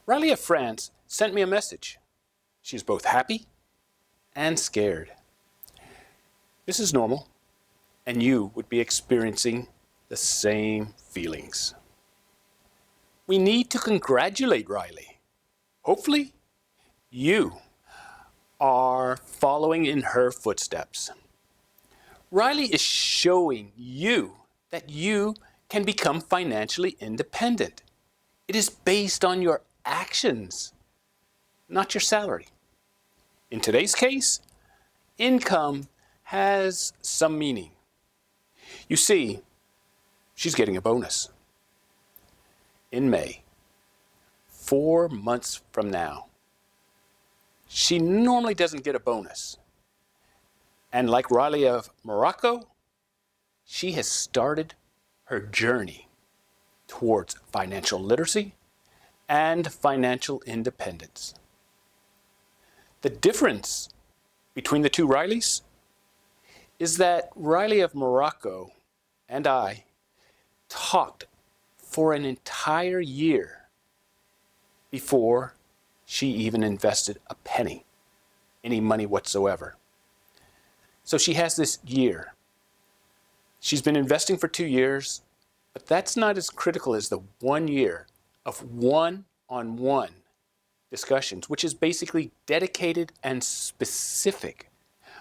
Riley of France sent me a message. She is both happy and scared. This is normal, and you would be experiencing the same feelings. We need to congratulate Riley. Hopefully, you are following in her footsteps. Riley is showing you that you can become financially independent. It is based on your actions, not your salary. In today's case, income has some meaning. You see, she's getting a bonus. In May, 4 months from now, she normally doesn't get a bonus. And like Riley of Morocco, she has started her journey towards financial literacy and financial independence. The difference between the two Rileys is that Riley of Morocco and I talked for an entire year before she even invested a penny, any money whatsoever. So she has this year. She's been investing for 2 years, but that's not as critical as the 1 year of one-on-one discussions, which is basically dedicated and specific,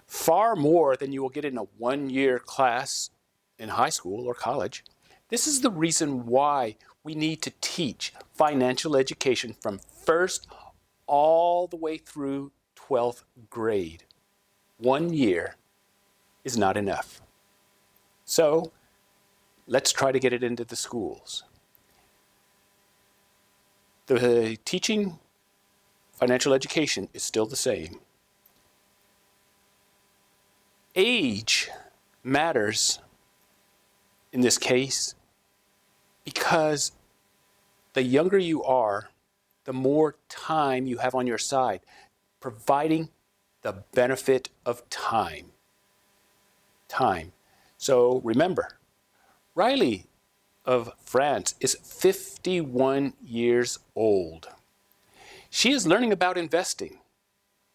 far more than you will get in a 1-year class in high school or college. This is the reason why we need to teach financial education from first all the way through 12th grade. 1 year is not enough. So let's try to get it into the schools. The teaching financial education is still the same. Age matters in this case because the younger you are, the more time you have on your side, providing the benefit of time. So remember, Riley of France is 51 years old. She is learning about investing.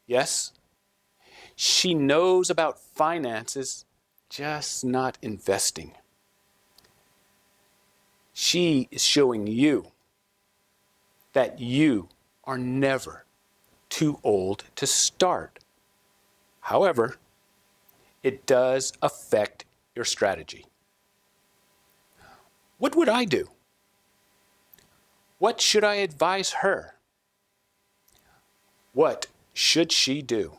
Yes, she knows about finances, just not investing. She is showing you that you are never too old to start. However, it does affect your strategy. What would I do? What should I advise her? What should she do?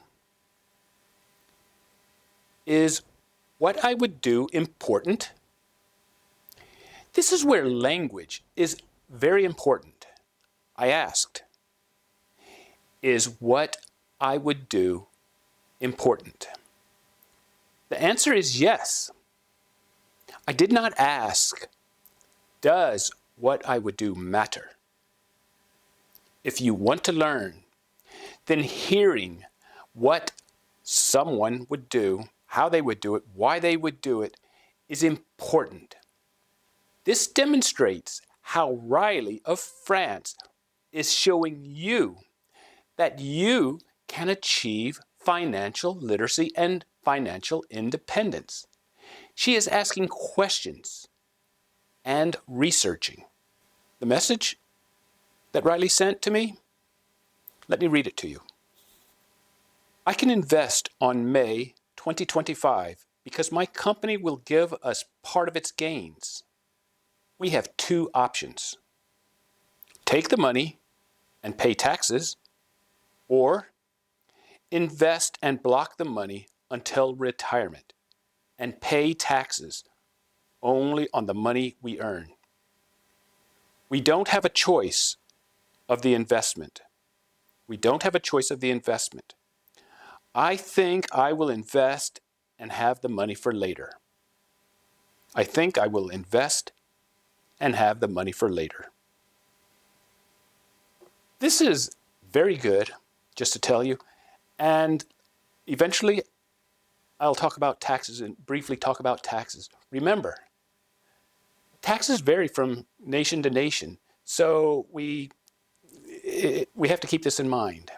Is what I would do important? This is where language is very important. I asked, is what I would do important? The answer is yes. I did not ask, does what I would do matter? If you want to learn, then hearing what someone would do, how they would do it, why they would do it, is important. This demonstrates how Riley of France is showing you that you can achieve financial literacy and financial independence. She is asking questions and researching. The message that Riley sent to me, let me read it to you. I can invest on May 2025 because my company will give us part of its gains. We have 2 options. Take the money and pay taxes, or invest and block the money until retirement and pay taxes only on the money we earn. We don't have a choice of the investment. We don't have a choice of the investment. I think I will invest and have the money for later. I think I will invest and have the money for later. This is very good, just to tell you, and eventually I'll talk about taxes and briefly talk about taxes. Remember, taxes vary from nation to nation, so we have to keep this in mind.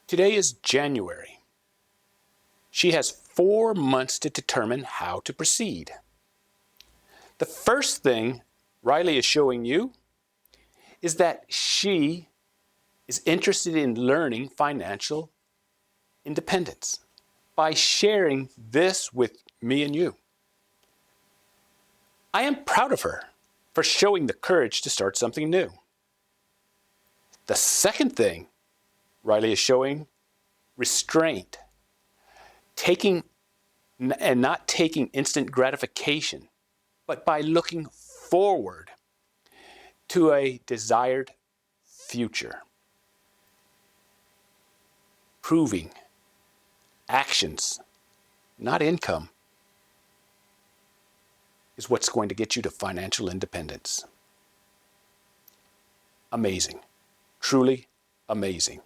Today is January. She has 4 months to determine how to proceed. The first thing Riley is showing you is that she is interested in learning financial independence by sharing this with me and you. I am proud of her for showing the courage to start something new. The second thing Riley is showing restraint, not taking instant gratification, but by looking forward to a desired future. Proving actions, not income, is what's going to get you to financial independence. Amazing. Truly amazing.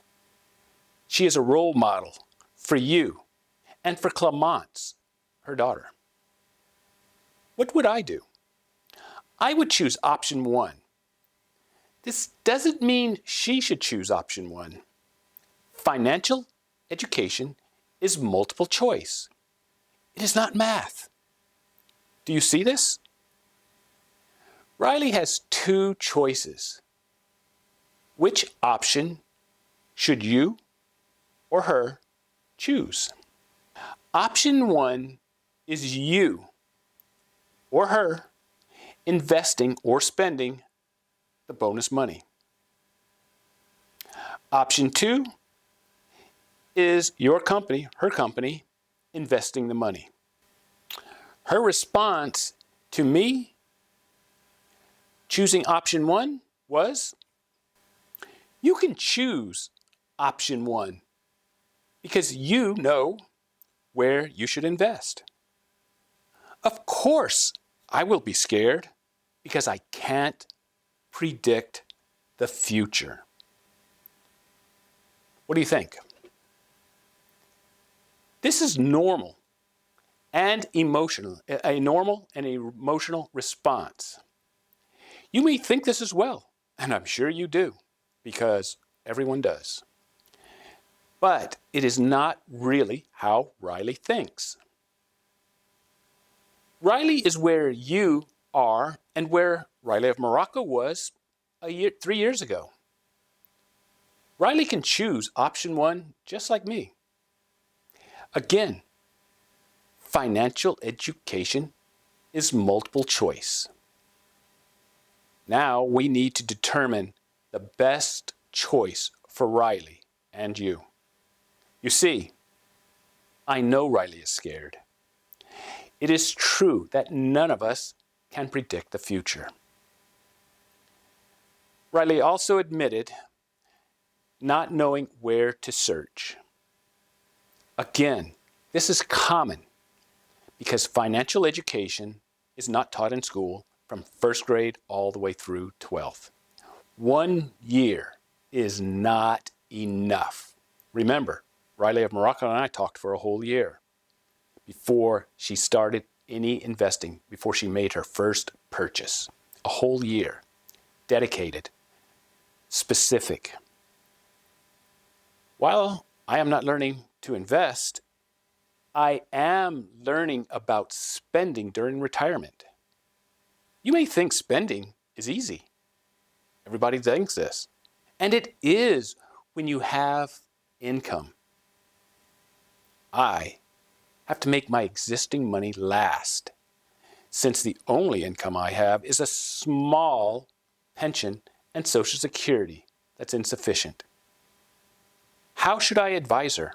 She is a role model for you and for Clemence, her daughter. What would I do? I would choose option 1. This doesn't mean she should choose option 1. Financial education is multiple choice. It is not math. Do you see this? Riley has 2 choices. Which option should you or her choose? Option 1 is you or her investing or spending the bonus money. Option 2 is your company, her company, investing the money. Her response to me choosing option 1 was, you can choose option 1 because you know where you should invest. Of course, I will be scared because I can't predict the future. What do you think? This is normal and emotional, a normal and emotional response. You may think this as well, and I'm sure you do, because everyone does. But it is not really how Riley thinks. Riley is where you are and where Riley of Morocco was 3 years ago. Riley can choose option 1 just like me. Again, financial education is multiple choice. Now we need to determine the best choice for Riley and you. You see, I know Riley is scared. It is true that none of us can predict the future. Riley also admitted not knowing where to search. Again, this is common because financial education is not taught in school from 1st grade all the way through 12th. 1 year is not enough. Remember, Riley of Morocco and I talked for a whole year before she started any investing, before she made her first purchase. A whole year, dedicated, specific. While I am not learning to invest, I am learning about spending during retirement. You may think spending is easy. Everybody thinks this. And it is when you have income. I have to make my existing money last, since the only income I have is a small pension and Social Security that's insufficient. How should I advise her?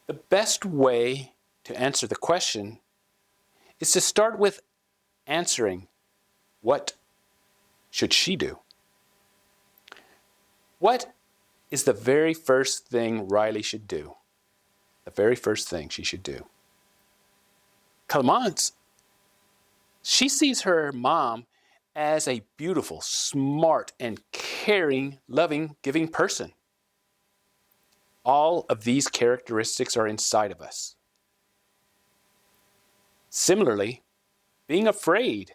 The best way to answer the question is to start with answering, what should she do? What is the very first thing Riley should do? The very first thing she should do. Clemence, she sees her mom as a beautiful, smart, and caring, loving, giving person. All of these characteristics are inside of us. Similarly, being afraid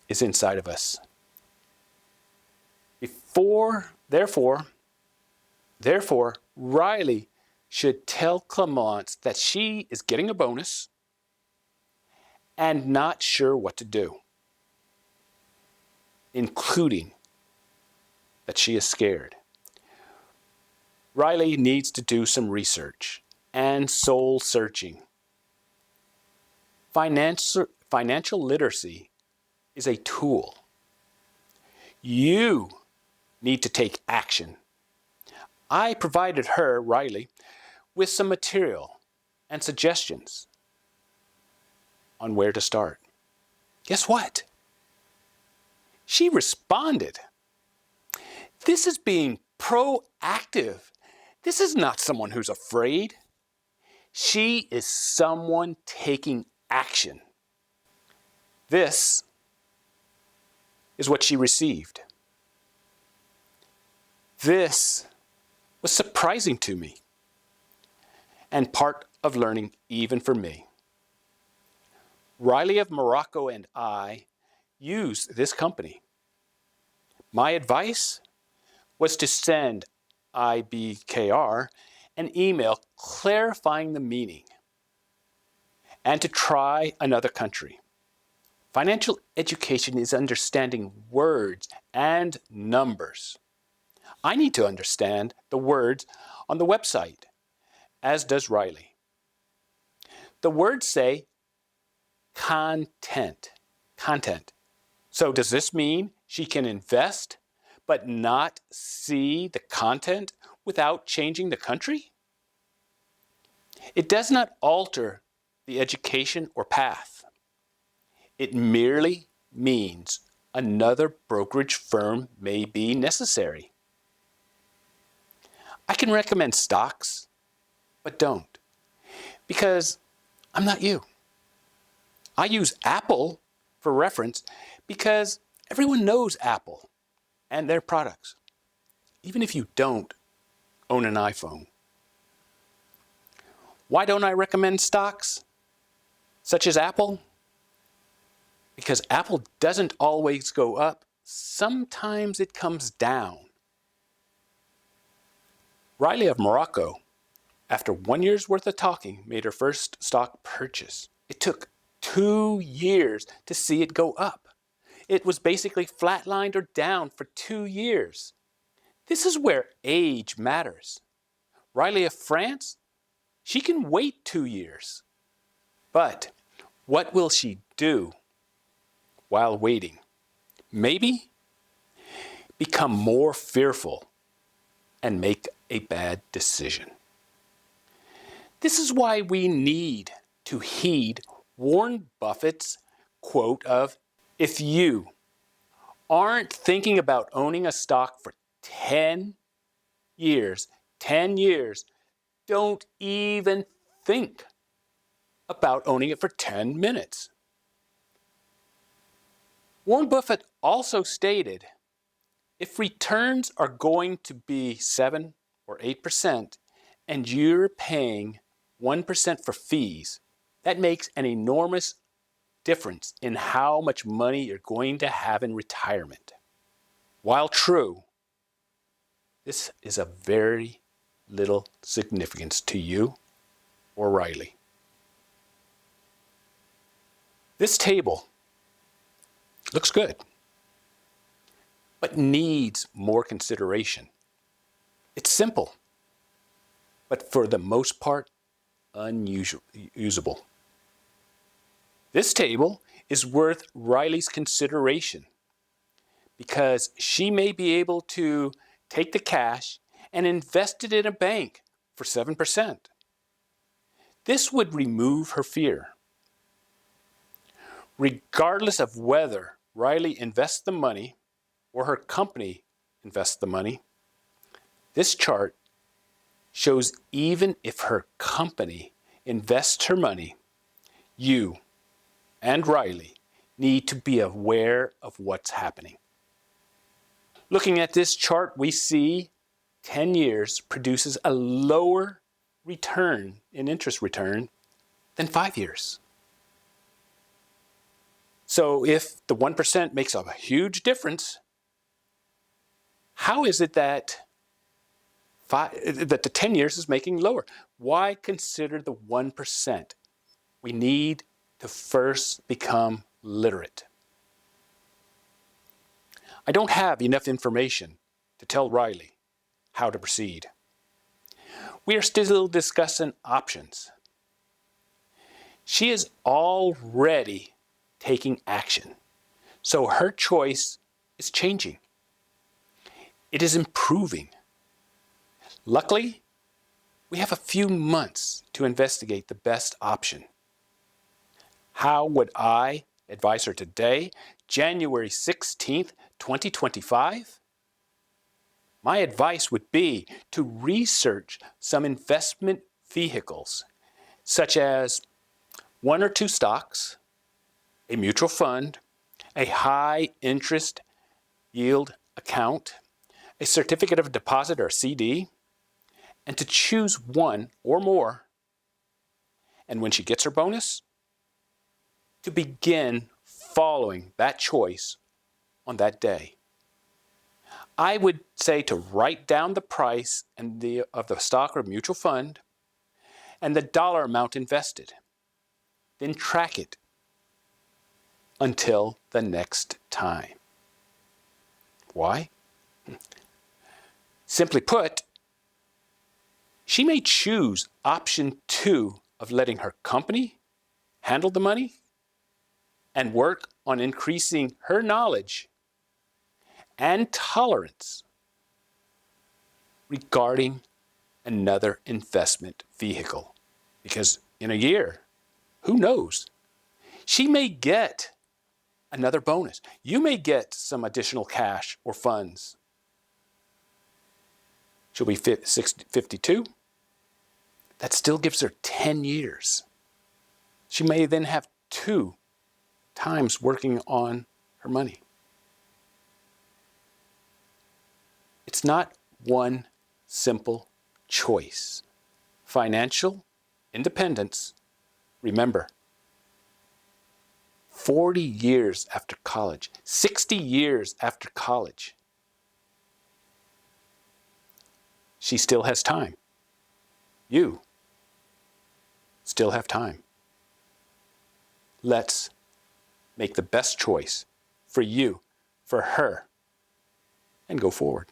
is inside of us. Therefore, Riley should tell Clemence that she is getting a bonus and not sure what to do, including that she is scared. Riley needs to do some research and soul searching. Financial literacy is a tool. You need to take action. I provided her, Riley, with some material and suggestions on where to start. Guess what? She responded. This is being proactive. This is not someone who's afraid. She is someone taking action. This is what she received. This was surprising to me and part of learning even for me. Riley of Morocco and I use this company. My advice was to send IBKR an email clarifying the meaning and to try another country. Financial education is understanding words and numbers. I need to understand the words on the website, as does Riley. The words say content. So does this mean she can invest but not see the content without changing the country? It does not alter the education or path. It merely means another brokerage firm may be necessary. I can recommend stocks, but don't, because I'm not you. I use Apple for reference because everyone knows Apple and their products, even if you don't own an iPhone. Why don't I recommend stocks such as Apple? Because Apple doesn't always go up. Sometimes it comes down. Riley of Morocco, after 1 year's worth of talking, made her first stock purchase. It took 2 years to see it go up. It was basically flatlined or down for 2 years. This is where age matters. Riley of France, she can wait 2 years. But what will she do while waiting? Maybe become more fearful and make a bad decision. This is why we need to heed Warren Buffett's quote of, if you aren't thinking about owning a stock for 10 years, don't even think about owning it for 10 minutes. Warren Buffett also stated, if returns are going to be 7 or 8% and you're paying 1% for fees, that makes an enormous difference in how much money you're going to have in retirement. While true, this is of very little significance to you or Riley. This table looks good, but needs more consideration. It's simple, but for the most part, unusable. This table is worth Riley's consideration because she may be able to take the cash and invest it in a bank for 7%. This would remove her fear. Regardless of whether Riley invests the money or her company invests the money, this chart shows even if her company invests her money, you and Riley need to be aware of what's happening. Looking at this chart, we see 10 years produces a lower return in interest return than 5 years. So if the 1% makes a huge difference, how is it that the 10 years is making lower? Why consider the 1%? We need to first become literate. I don't have enough information to tell Riley how to proceed. We are still discussing options. She is already taking action, so her choice is changing. It is improving. Luckily, we have a few months to investigate the best option. How would I advise her today, January 16th, 2025? My advice would be to research some investment vehicles, such as 1 or 2 stocks, a mutual fund, a high interest yield account, a certificate of deposit or CD, and to choose one or more. And when she gets her bonus, to begin following that choice on that day. I would say to write down the price of the stock or mutual fund and the dollar amount invested. Then track it until the next time. Why? Simply put, she may choose option 2 of letting her company handle the money and work on increasing her knowledge and tolerance regarding another investment vehicle. Because in a year, who knows? She may get another bonus. You may get some additional cash or funds. She'll be 52. That still gives her 10 years. She may then have 2 times working on her money. It's not one simple choice. Financial independence, remember, 40 years after college, 60 years after college, she still has time. You still have time. Let's make the best choice for you, for her, and go forward.